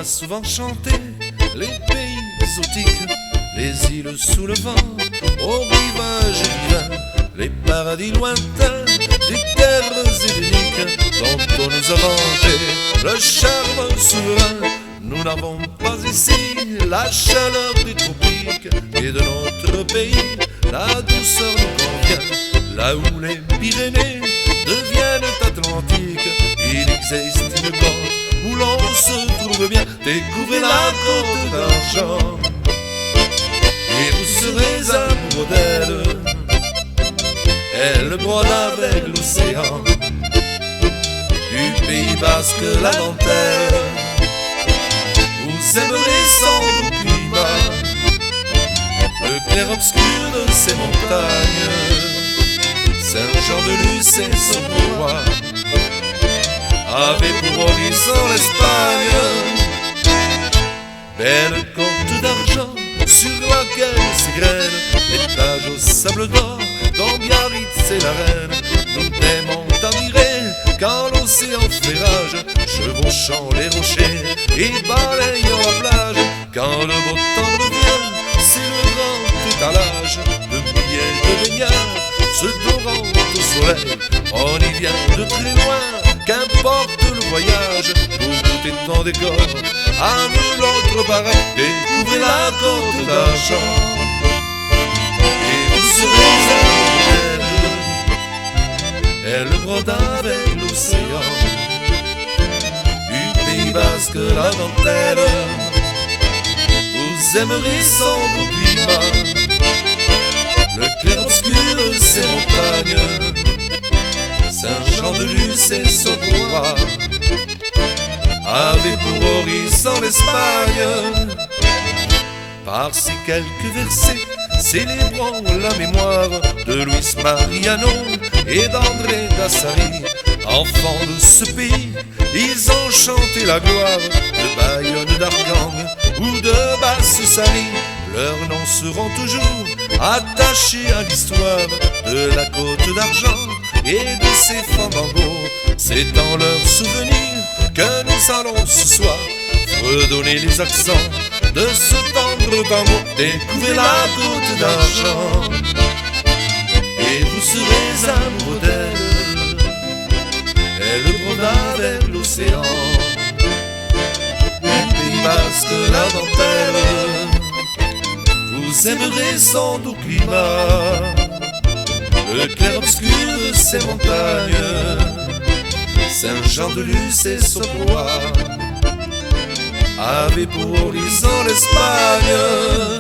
a souvent chanté les pays exotiques, les îles sous le vent, au rivage divin, les paradis lointains, des terres idylliques dont on nous a vanté le charme souverain. Nous n'avons pas ici la chaleur des tropiques, et de notre pays la douceur nous convient. Là où les Pyrénées deviennent Atlantiques, il existe une côte où l'on se trouve bien. Découvrez la Côte d'Argent et vous serez amoureux d'elle. Elle brode avec l'océan, du Pays Basque la dentelle. Vous aimerez son climat, le clair-obscur de ses montagnes, Saint-Jean-de-Luz et son roi, avec pour horizon l'Espagne. Belle côte d'argent sur laquelle s'égrènent les plages au sable d'or dont Biarritz est la reine. Nous t'aimons t'admirer quand l'océan fait rage, chevauchant les rochers et balayant la plage. Quand le beau temps revient, c'est le grand étalage de milliers de baignards se dorant au soleil. On y vient de très loin, qu'importe le voyage, pour goûter ton décor, à nous l'autre pareil. Découvrez la Côte d'Argent et vous serez amoureux d'elle. Elle brode avec l'océan, du Pays Basque la dentelle. Vous aimerez son beau climat, le clair-obscur de ses montagnes, Saint-Jean-de-Luz et son roi, avec pour horizon l'Espagne. Par-ci quelques versets célébrant la mémoire de Luis Mariano et d'André Dassari. Enfants de ce pays, ils ont chanté la gloire de Bayonne, d'Argang ou de Basse-Saly. Leurs noms seront toujours attachés à l'histoire de la Côte d'Argent et de ses fandangos. C'est dans leurs souvenirs que nous allons ce soir redonner les accents de ce tendre tambour. Découvrez la Côte d'Argent et vous serez amoureux d'elle. Elle brode avec l'océan, du Pays Basque la dentelle. Vous aimerez son doux climat, le clair-obscur de ses montagnes, Saint-Jean-de-Luz et son roi, avec pour horizon l'Espagne.